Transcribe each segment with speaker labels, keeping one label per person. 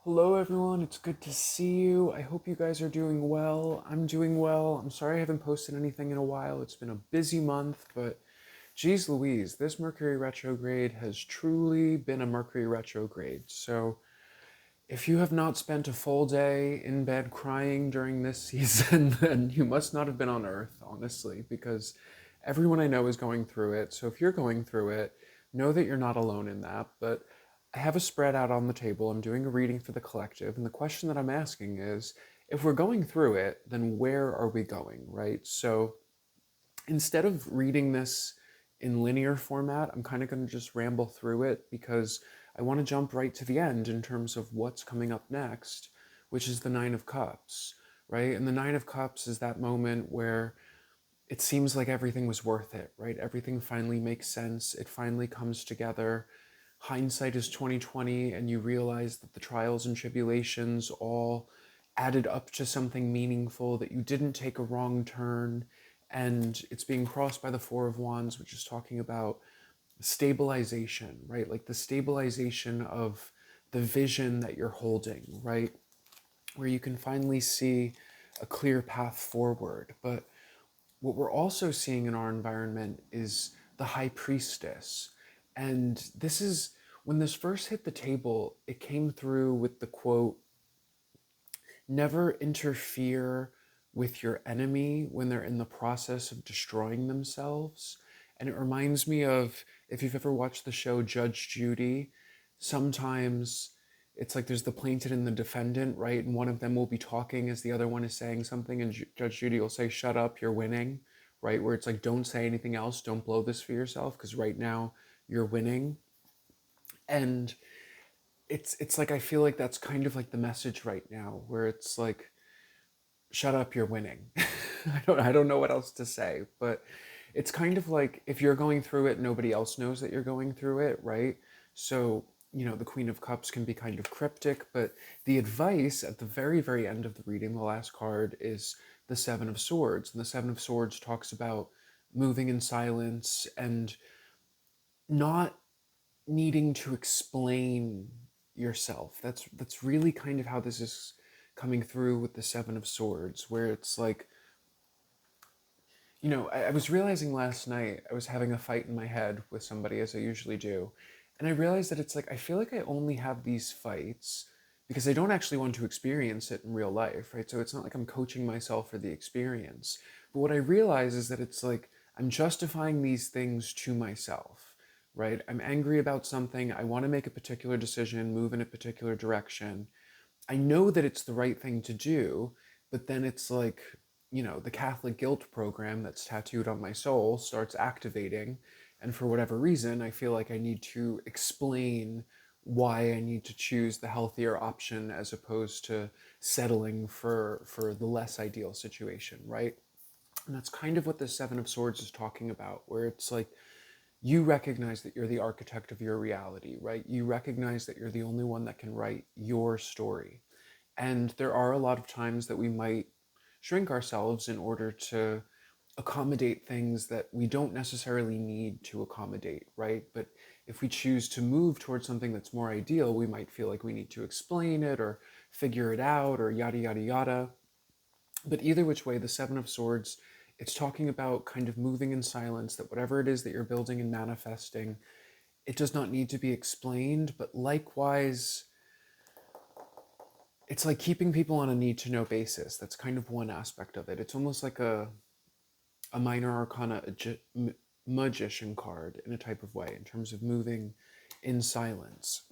Speaker 1: Hello, everyone. It's good to see you. I hope you guys are doing well. I'm doing well. I'm sorry I haven't posted anything in a while. It's been a busy month, but geez Louise, this Mercury retrograde has truly been a Mercury retrograde. So, if you have not spent a full day in bed crying during this season, then you must not have been on Earth, honestly, because everyone I know is going through it. So if you're going through it, know that you're not alone in that. But I have a spread out on the table. I'm doing a reading for the collective. And the question that I'm asking is if we're going through it, then where are we going, right? So instead of reading this in linear format, I'm kind of going to just ramble through it because I want to jump right to the end in terms of what's coming up next, which is the Nine of Cups, right? And the Nine of Cups is that moment where it seems like everything was worth it, right? Everything finally makes sense. It finally comes together. Hindsight is 2020, and you realize that the trials and tribulations all added up to something meaningful, that you didn't take a wrong turn, and it's being crossed by the Four of Wands, which is talking about stabilization, right? Like the stabilization of the vision that you're holding, right? Where you can finally see a clear path forward. But what we're also seeing in our environment is the High Priestess. And this is when this first hit the table, it came through with the quote, never interfere with your enemy when they're in the process of destroying themselves. And it reminds me of if you've ever watched the show Judge Judy, sometimes it's like there's the plaintiff and the defendant, right? And one of them will be talking as the other one is saying something, and Judge Judy will say, "Shut up, you're winning," right? Where it's like, don't say anything else, don't blow this for yourself, because right now you're winning. And it's like I feel like that's kind of like the message right now, where it's like, shut up, you're winning. I don't know what else to say, but it's kind of like if you're going through it, nobody else knows that you're going through it, right? So, the Queen of Cups can be kind of cryptic, but the advice at the very, very end of the reading, the last card, is the Seven of Swords. And the Seven of Swords talks about moving in silence and not needing to explain yourself. That's really kind of how this is coming through with the Seven of Swords, where it's like, I was realizing last night I was having a fight in my head with somebody, as I usually do. And I realized that it's like, I feel like I only have these fights because I don't actually want to experience it in real life, right? So it's not like I'm coaching myself for the experience. But what I realize is that it's like I'm justifying these things to myself, right? I'm angry about something. I want to make a particular decision, move in a particular direction. I know that it's the right thing to do, but then it's like, the Catholic guilt program that's tattooed on my soul starts activating. And for whatever reason, I feel like I need to explain why I need to choose the healthier option as opposed to settling for the less ideal situation, right? And that's kind of what the Seven of Swords is talking about, where it's like you recognize that you're the architect of your reality, right? You recognize that you're the only one that can write your story. And there are a lot of times that we might shrink ourselves in order to accommodate things that we don't necessarily need to accommodate, right? But if we choose to move towards something that's more ideal, we might feel like we need to explain it or figure it out or yada, yada, yada. But either which way, the Seven of Swords, it's talking about kind of moving in silence, that whatever it is that you're building and manifesting, it does not need to be explained, but likewise, it's like keeping people on a need to know basis. That's kind of one aspect of it. It's almost like a minor arcana magician card in a type of way in terms of moving in silence.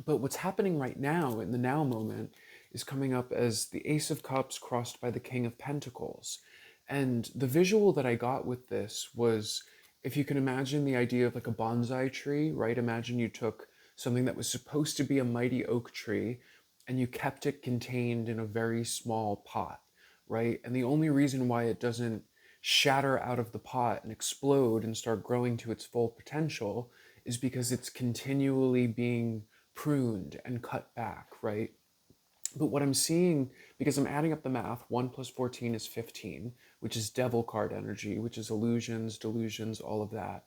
Speaker 1: But what's happening right now in the now moment is coming up as the Ace of Cups crossed by the King of Pentacles. And the visual that I got with this was, if you can imagine the idea of like a bonsai tree, right? Imagine you took something that was supposed to be a mighty oak tree and you kept it contained in a very small pot, right? And the only reason why it doesn't shatter out of the pot and explode and start growing to its full potential is because it's continually being pruned and cut back, right? But what I'm seeing, because I'm adding up the math, 1 plus 14 is 15, which is devil card energy, which is illusions, delusions, all of that.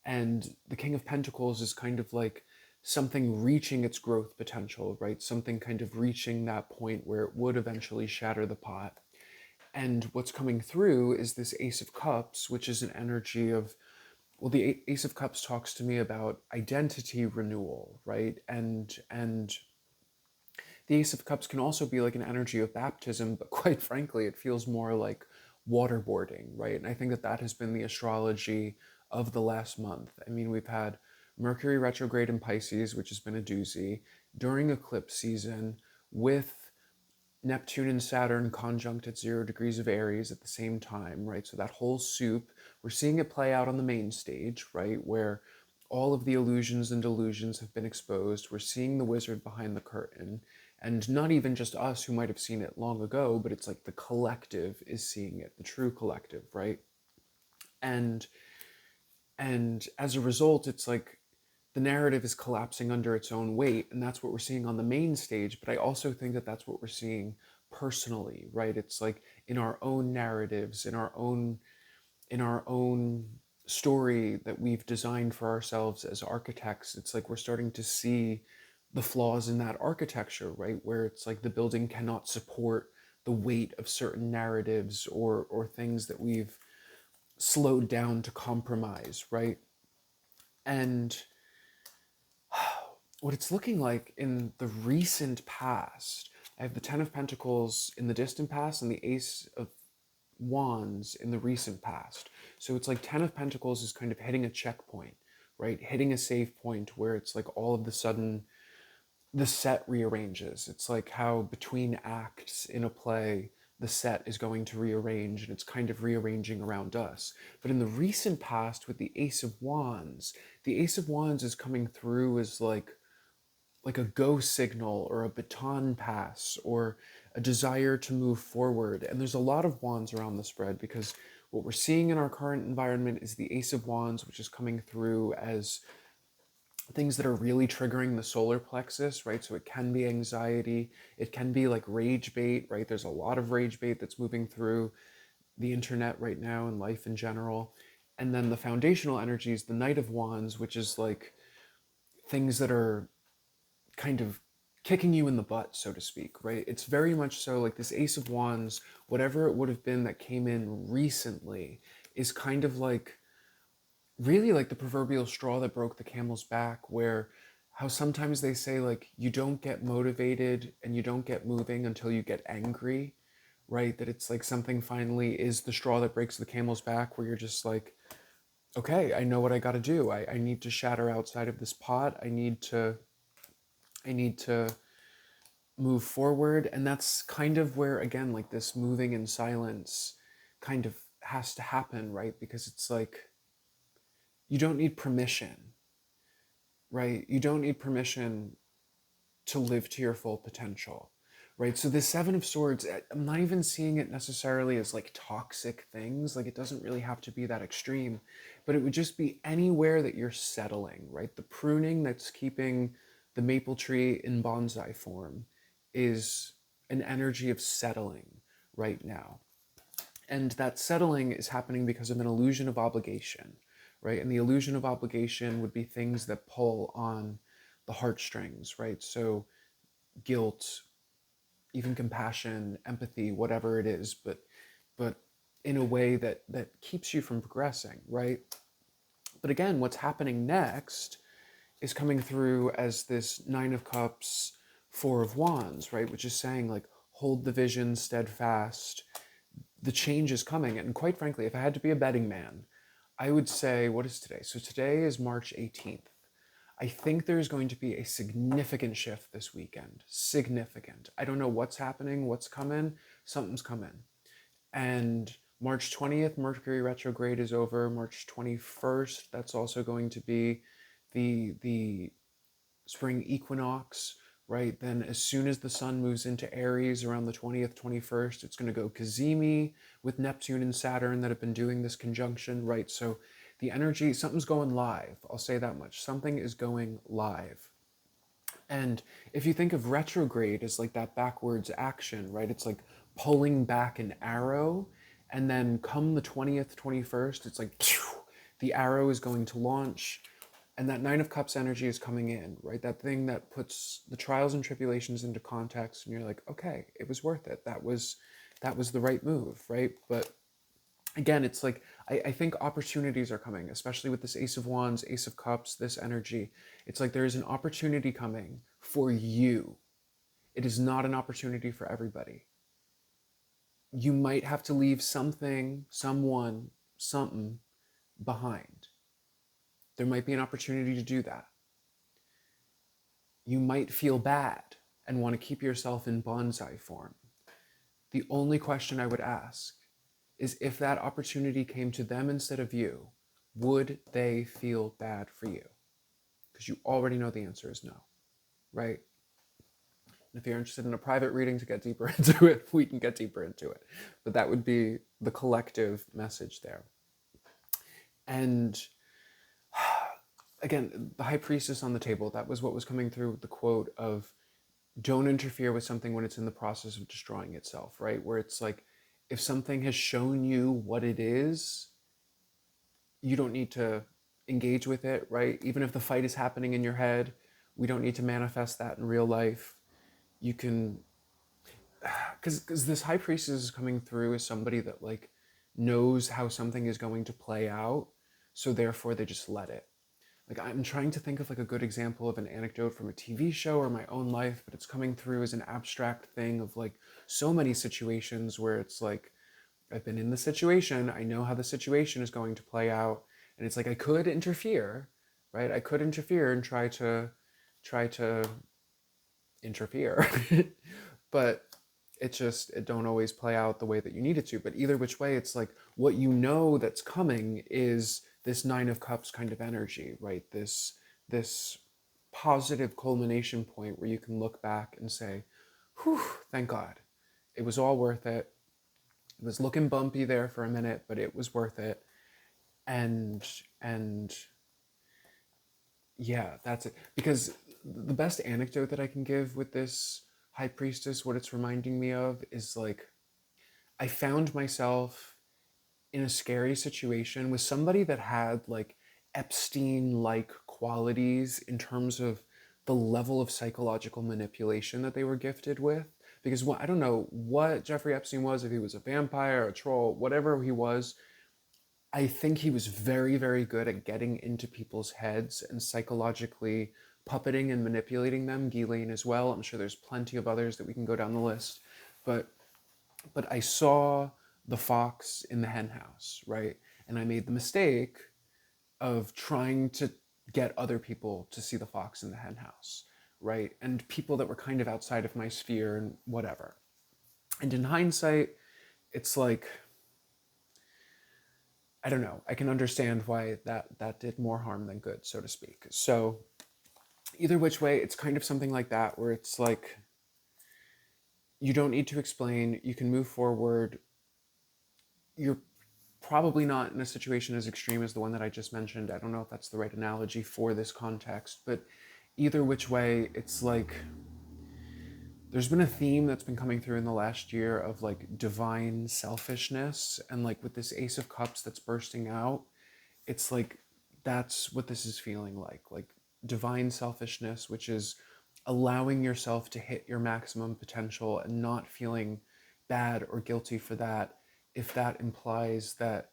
Speaker 1: And the King of Pentacles is kind of like something reaching its growth potential, right? Something kind of reaching that point where it would eventually shatter the pot. And what's coming through is this Ace of Cups, which is an energy of, well, the Ace of Cups talks to me about identity renewal, right? And the Ace of Cups can also be like an energy of baptism, but quite frankly, it feels more like waterboarding, right? And I think that that has been the astrology of the last month. I mean, we've had Mercury retrograde in Pisces, which has been a doozy, during eclipse season, with Neptune and Saturn conjunct at 0 degrees of Aries at the same time, right? So that whole soup, we're seeing it play out on the main stage, right? Where all of the illusions and delusions have been exposed. We're seeing the wizard behind the curtain. And not even just us who might have seen it long ago, but it's like the collective is seeing it, the true collective, right? And and as a result, it's like the narrative is collapsing under its own weight, and that's what we're seeing on the main stage. But I also think that that's what we're seeing personally, right? It's like in our own narratives, in our own story that we've designed for ourselves as architects. It's like we're starting to see the flaws in that architecture, right? Where it's like the building cannot support the weight of certain narratives or things that we've slowed down to compromise, right? And what it's looking like in the recent past, I have the Ten of Pentacles in the distant past and the Ace of Wands in the recent past. So it's like Ten of Pentacles is kind of hitting a checkpoint, right? Hitting a save point where it's like all of a sudden the set rearranges. It's like how between acts in a play, the set is going to rearrange and it's kind of rearranging around us. But in the recent past with the Ace of Wands, the Ace of Wands is coming through as like a go signal or a baton pass or a desire to move forward. And there's a lot of wands around the spread because what we're seeing in our current environment is the Ace of Wands, which is coming through as things that are really triggering the solar plexus, right? So it can be anxiety, it can be like rage bait, right? There's a lot of rage bait that's moving through the internet right now and life in general. And then the foundational energies, the Knight of Wands, which is like things that are kind of kicking you in the butt, so to speak, right? It's very much so like this Ace of Wands, whatever it would have been that came in recently, is kind of like really like the proverbial straw that broke the camel's back, where how sometimes they say like you don't get motivated and you don't get moving until you get angry, right? That it's like something finally is the straw that breaks the camel's back, where you're just like, okay, I know what I got to do. I need to shatter outside of this pot. I need to move forward. And that's kind of where, again, like this moving in silence kind of has to happen, right? Because it's like you don't need permission, right? You don't need permission to live to your full potential, right? So the Seven of Swords, I'm not even seeing it necessarily as like toxic things. Like it doesn't really have to be that extreme, but it would just be anywhere that you're settling, right? The pruning that's keeping the maple tree in bonsai form is an energy of settling right now. And that settling is happening because of an illusion of obligation, right? And the illusion of obligation would be things that pull on the heartstrings, right? So guilt, even compassion, empathy, whatever it is, but in a way that keeps you from progressing, right? But again, what's happening next is coming through as this Nine of Cups, Four of Wands, right? Which is saying like, hold the vision steadfast. The change is coming. And quite frankly, if I had to be a betting man, I would say, what is today? So today is March 18th. I think there's going to be a significant shift this weekend. Significant. I don't know what's happening, what's coming. Something's coming. And March 20th, Mercury retrograde is over. March 21st, that's also going to be the spring equinox, right? Then as soon as the sun moves into Aries around the 20th, 21st, it's going to go Kazemi with Neptune and Saturn that have been doing this conjunction, right? So the energy, something's going live. I'll say that much. Something is going live. And if you think of retrograde as like that backwards action, right? It's like pulling back an arrow. And then come the 20th, 21st, it's like the arrow is going to launch. And that Nine of Cups energy is coming in, right? That thing that puts the trials and tribulations into context, and you're like, okay, it was worth it. That was the right move, right? But again, it's like I think opportunities are coming, especially with this Ace of Wands, Ace of Cups, this energy. It's like there is an opportunity coming for you. It is not an opportunity for everybody. You might have to leave something, someone, something behind. There might be an opportunity to do that. You might feel bad and want to keep yourself in bonsai form. The only question I would ask is, if that opportunity came to them instead of you, would they feel bad for you? Because you already know the answer is no, right? And if you're interested in a private reading to get deeper into it, we can get deeper into it. But that would be the collective message there. And again, the High Priestess on the table, that was what was coming through with the quote of, don't interfere with something when it's in the process of destroying itself, right? Where it's like, if something has shown you what it is, you don't need to engage with it, right? Even if the fight is happening in your head, we don't need to manifest that in real life. You can, because this High Priestess is coming through as somebody that like knows how something is going to play out, so therefore they just let it. Like, I'm trying to think of like a good example of an anecdote from a TV show or my own life, but it's coming through as an abstract thing of like so many situations where it's like, I've been in the situation, I know how the situation is going to play out, and it's like I could interfere, right? I could interfere and try to interfere, but it don't always play out the way that you need it to. But either which way, it's like what you know that's coming is this Nine of Cups kind of energy, right? This positive culmination point where you can look back and say, whew, thank God. It was all worth it. It was looking bumpy there for a minute, but it was worth it. And yeah, that's it. Because the best anecdote that I can give with this High Priestess, what it's reminding me of is like, I found myself in a scary situation with somebody that had like Epstein-like qualities in terms of the level of psychological manipulation that they were gifted with. Because I don't know what Jeffrey Epstein was, if he was a vampire, a troll, whatever he was, I think he was very, very good at getting into people's heads and psychologically puppeting and manipulating them. Ghislaine as well. I'm sure there's plenty of others that we can go down the list. But I saw the fox in the hen house, right? And I made the mistake of trying to get other people to see the fox in the hen house, right? And people that were kind of outside of my sphere and whatever. And in hindsight, it's like, I don't know, I can understand why that did more harm than good, so to speak. So either which way, it's kind of something like that where it's like, you don't need to explain, you can move forward. You're probably not in a situation as extreme as the one that I just mentioned. I don't know if that's the right analogy for this context, but either which way, it's like, there's been a theme that's been coming through in the last year of like divine selfishness, and like with this Ace of Cups that's bursting out, it's like that's what this is feeling like divine selfishness, which is allowing yourself to hit your maximum potential and not feeling bad or guilty for that, if that implies that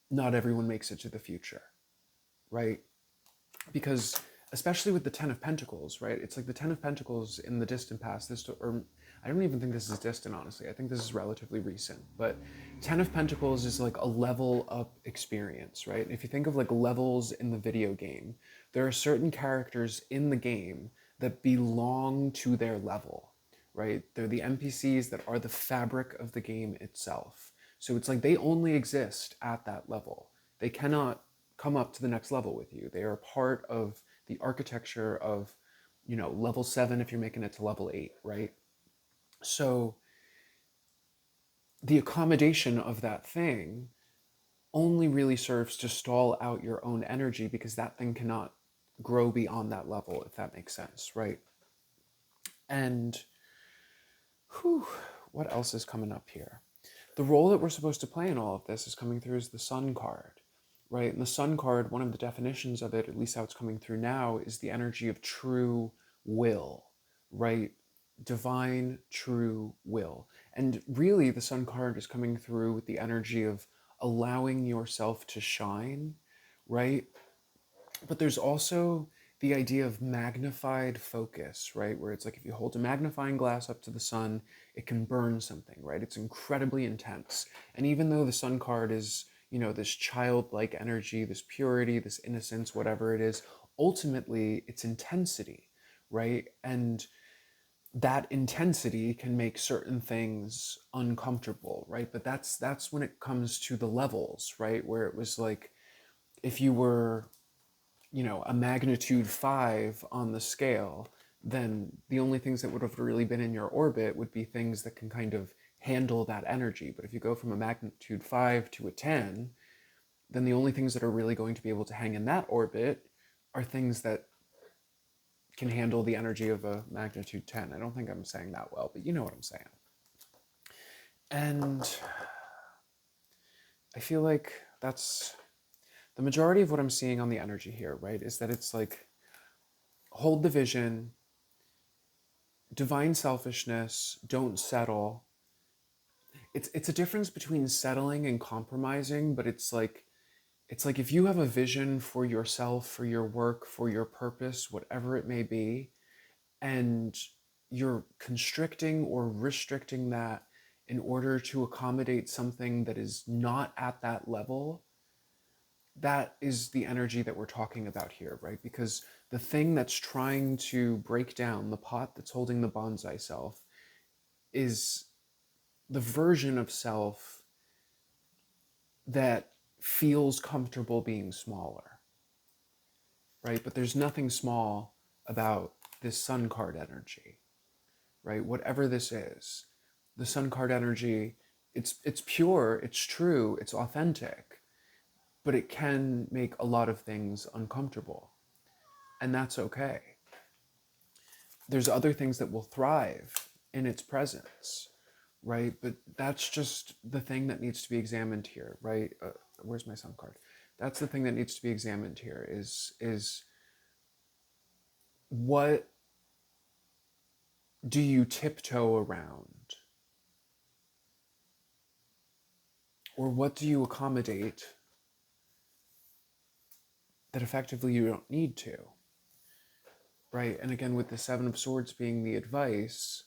Speaker 1: not everyone makes it to the future, right? Because especially with the Ten of Pentacles, right? It's like the Ten of Pentacles in the distant past, or I don't even think this is distant, honestly. I think this is relatively recent, but Ten of Pentacles is like a level up experience, right? And if you think of like levels in the video game, there are certain characters in the game that belong to their level, right? They're the NPCs that are the fabric of the game itself. So it's like they only exist at that level. They cannot come up to the next level with you. They are part of the architecture of, level 7 if you're making it to level 8, right? So the accommodation of that thing only really serves to stall out your own energy, because that thing cannot grow beyond that level, if that makes sense, right? And what else is coming up here? The role that we're supposed to play in all of this is coming through as the Sun card, right? And the Sun card, one of the definitions of it, at least how it's coming through now, is the energy of true will, right? Divine true will. And really, the Sun card is coming through with the energy of allowing yourself to shine, right? But there's also the idea of magnified focus, right? Where it's like if you hold a magnifying glass up to the sun, it can burn something, right? It's incredibly intense. And even though the Sun card is, this childlike energy, this purity, this innocence, whatever it is, ultimately it's intensity, right? And that intensity can make certain things uncomfortable, right? But that's when it comes to the levels, right? Where it was like if you were a magnitude 5 on the scale, then the only things that would have really been in your orbit would be things that can kind of handle that energy. But if you go from a magnitude 5 to a 10, then the only things that are really going to be able to hang in that orbit are things that can handle the energy of a magnitude 10. I don't think I'm saying that well, but you know what I'm saying. And I feel like that's the majority of what I'm seeing on the energy here, right? Is that it's like hold the vision, divine selfishness, don't settle. It's a difference between settling and compromising, but it's like if you have a vision for yourself, for your work, for your purpose, whatever it may be, and you're constricting or restricting that in order to accommodate something that is not at that level, that is the energy that we're talking about here, right? Because the thing that's trying to break down the pot that's holding the bonsai self is the version of self that feels comfortable being smaller, right? But there's nothing small about this Sun card energy, right? Whatever this is, the Sun card energy, it's pure, it's true, it's authentic, but it can make a lot of things uncomfortable, and that's okay. There's other things that will thrive in its presence, right? But that's just the thing that needs to be examined here, right? Where's my Sun card? That's the thing that needs to be examined here is what do you tiptoe around? Or what do you accommodate that effectively you don't need to, right? And again, with the Seven of Swords being the advice,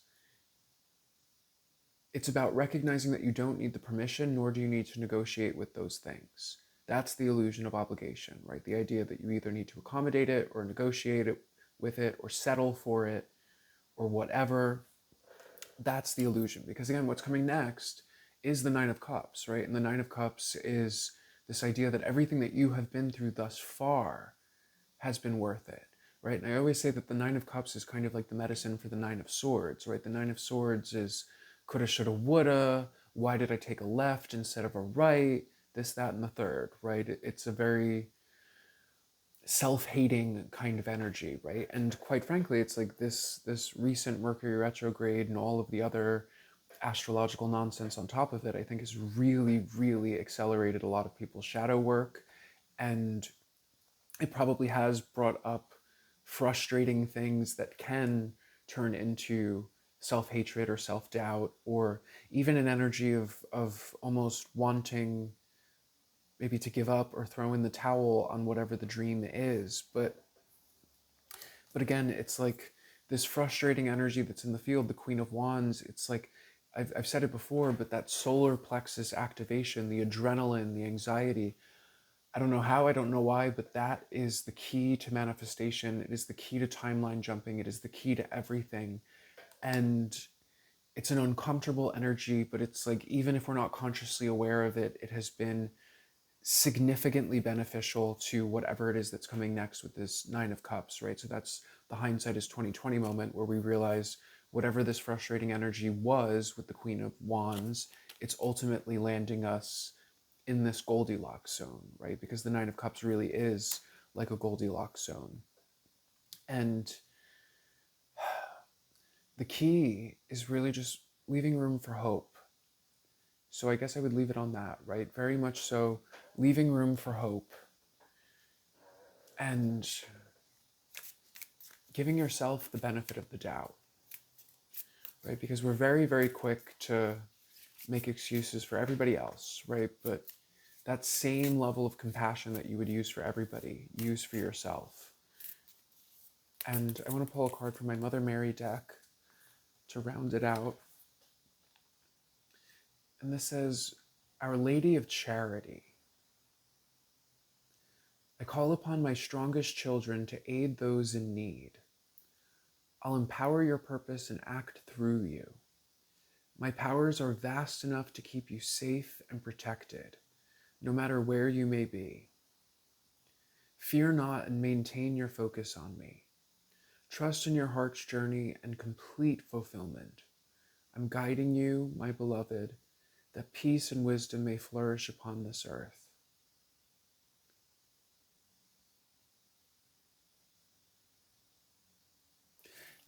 Speaker 1: it's about recognizing that you don't need the permission, nor do you need to negotiate with those things. That's the illusion of obligation, right? The idea that you either need to accommodate it or negotiate it with it or settle for it or whatever. That's the illusion. Because again, what's coming next is the Nine of Cups, right? And the Nine of Cups is this idea that everything that you have been through thus far has been worth it, right? And I always say that the Nine of Cups is kind of like the medicine for the Nine of Swords, right? The Nine of Swords is coulda, shoulda, woulda, why did I take a left instead of a right, this, that, and the third, right? It's a very self-hating kind of energy, right? And quite frankly, it's like this recent Mercury retrograde and all of the other astrological nonsense on top of it, I think has really, really accelerated a lot of people's shadow work, and it probably has brought up frustrating things that can turn into self-hatred or self-doubt, or even an energy of almost wanting maybe to give up or throw in the towel on whatever the dream is. But again, it's like this frustrating energy that's in the field, the Queen of Wands. It's like I've said it before, but that solar plexus activation, the adrenaline, the anxiety, I don't know how, I don't know why, but that is the key to manifestation. It is the key to timeline jumping. It is the key to everything. And it's an uncomfortable energy, but it's like, even if we're not consciously aware of it, it has been significantly beneficial to whatever it is that's coming next with this Nine of Cups, right? So that's the hindsight is 2020 moment where we realize whatever this frustrating energy was with the Queen of Wands, it's ultimately landing us in this Goldilocks zone, right? Because the Nine of Cups really is like a Goldilocks zone. And the key is really just leaving room for hope, So I guess I would leave it on that, right? Very much so, leaving room for hope and giving yourself the benefit of the doubt, right? Because we're very, very quick to make excuses for everybody else, right? But that same level of compassion that you would use for everybody, use for yourself. And I want to pull a card from my Mother Mary deck to round it out. And this says, Our Lady of Charity. I call upon my strongest children to aid those in need. I'll empower your purpose and act through you. My powers are vast enough to keep you safe and protected, no matter where you may be. Fear not and maintain your focus on me. Trust in your heart's journey and complete fulfillment. I'm guiding you, my beloved, that peace and wisdom may flourish upon this earth.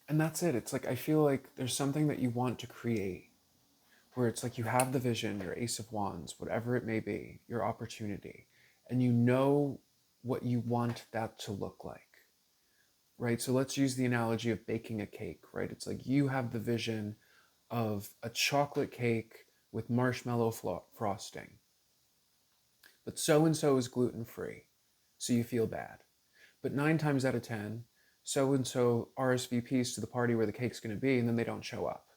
Speaker 1: And that's it. It's like, I feel like there's something that you want to create where it's like you have the vision, your Ace of Wands, whatever it may be, your opportunity, and you know what you want that to look like, right? So let's use the analogy of baking a cake, right? It's like you have the vision of a chocolate cake with marshmallow frosting, but so-and-so is gluten-free, so you feel bad. But 9 times out of 10, so-and-so RSVPs to the party where the cake's going to be, and then they don't show up.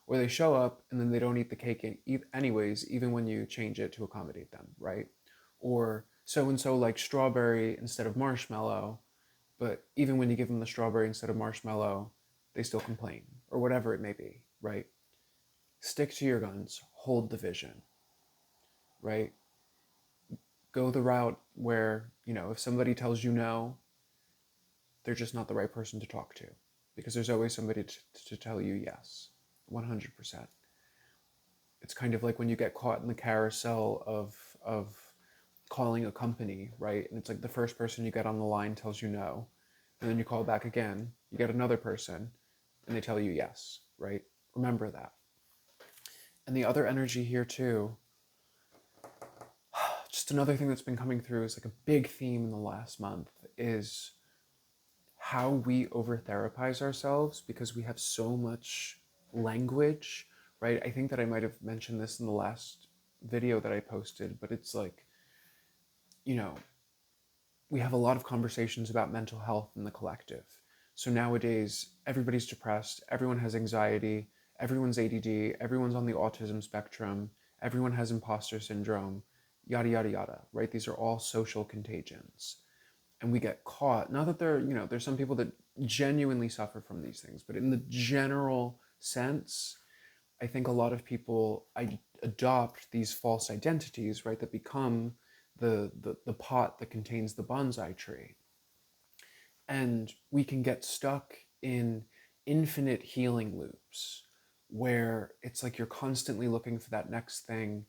Speaker 1: Or they show up, and then they don't eat the cake anyways, even when you change it to accommodate them, right? Or so-and-so likes strawberry instead of marshmallow, but even when you give them the strawberry instead of marshmallow, they still complain, or whatever it may be, right? Stick to your guns, hold the vision, right? Go the route where, if somebody tells you no, they're just not the right person to talk to, because there's always somebody to tell you yes, 100%. It's kind of like when you get caught in the carousel of calling a company, right? And it's like the first person you get on the line tells you no, and then you call back again, you get another person, and they tell you yes, right? Remember that. And the other energy here too, just another thing that's been coming through is like a big theme in the last month is how we over-therapize ourselves because we have so much language, right? I think that I might have mentioned this in the last video that I posted, but it's like, we have a lot of conversations about mental health in the collective. So nowadays, everybody's depressed, everyone has anxiety, everyone's ADD, everyone's on the autism spectrum, everyone has imposter syndrome, yada, yada, yada, right? These are all social contagions. And we get caught, not that there's some people that genuinely suffer from these things, but in the general sense, I think a lot of people adopt these false identities, right, that become the pot that contains the bonsai tree. And we can get stuck in infinite healing loops where it's like you're constantly looking for that next thing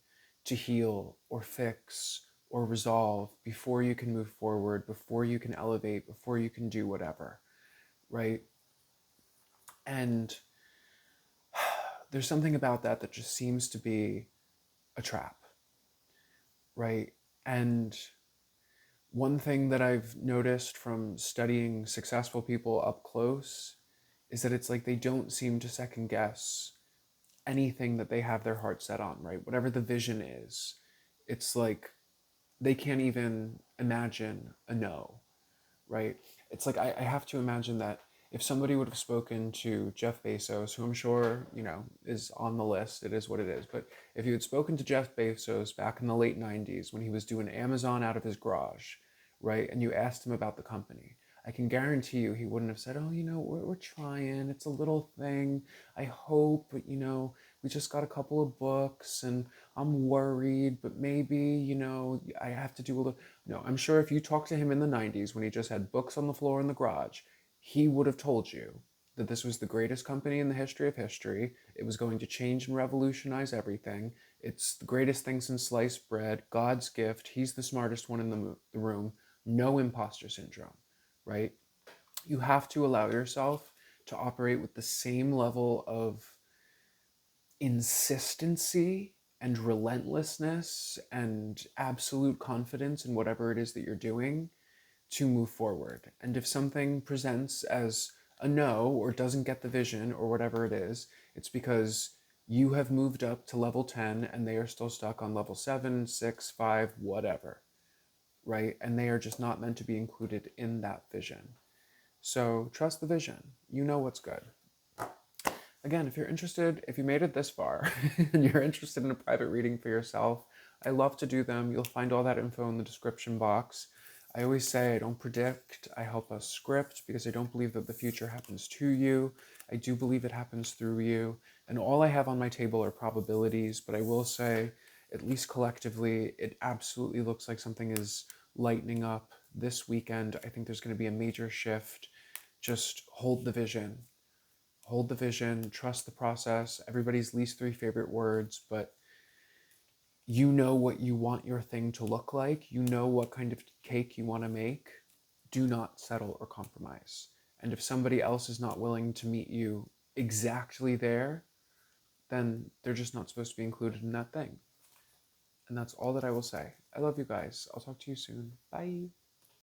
Speaker 1: to heal or fix or resolve before you can move forward, before you can elevate, before you can do whatever, right? And there's something about that just seems to be a trap, right? And one thing that I've noticed from studying successful people up close is that it's like they don't seem to second guess anything that they have their heart set on, right? Whatever the vision is, it's like they can't even imagine a no, right? It's like I have to imagine that if somebody would have spoken to Jeff Bezos, who I'm sure, is on the list, it is what it is, but if you had spoken to Jeff Bezos back in the late 90s when he was doing Amazon out of his garage, right, and you asked him about the company, I can guarantee you he wouldn't have said, oh, we're trying, it's a little thing, I hope, but, we just got a couple of books and I'm worried, but maybe, I have to do a little. No, I'm sure if you talked to him in the 90s when he just had books on the floor in the garage, he would have told you that this was the greatest company in the history of history. It was going to change and revolutionize everything. It's the greatest thing since sliced bread, God's gift. He's the smartest one in the room. No imposter syndrome, right? You have to allow yourself to operate with the same level of insistency and relentlessness and absolute confidence in whatever it is that you're doing to move forward. And if something presents as a no or doesn't get the vision or whatever it is, it's because you have moved up to level 10 and they are still stuck on level 7, 6, 5, whatever, right? And they are just not meant to be included in that vision. So trust the vision. You know what's good. Again, if you're interested, if you made it this far and you're interested in a private reading for yourself, I love to do them. You'll find all that info in the description box. I always say I don't predict, I help us script because I don't believe that the future happens to you. I do believe it happens through you. And all I have on my table are probabilities, but I will say, at least collectively, it absolutely looks like something is lightening up this weekend. I think there's going to be a major shift. Just hold the vision. Hold the vision, trust the process. Everybody's least 3 favorite words, but you know what you want your thing to look like. You know what kind of cake you want to make. Do not settle or compromise. And if somebody else is not willing to meet you exactly there, then they're just not supposed to be included in that thing. And that's all that I will say. I love you guys. I'll talk to you soon. Bye.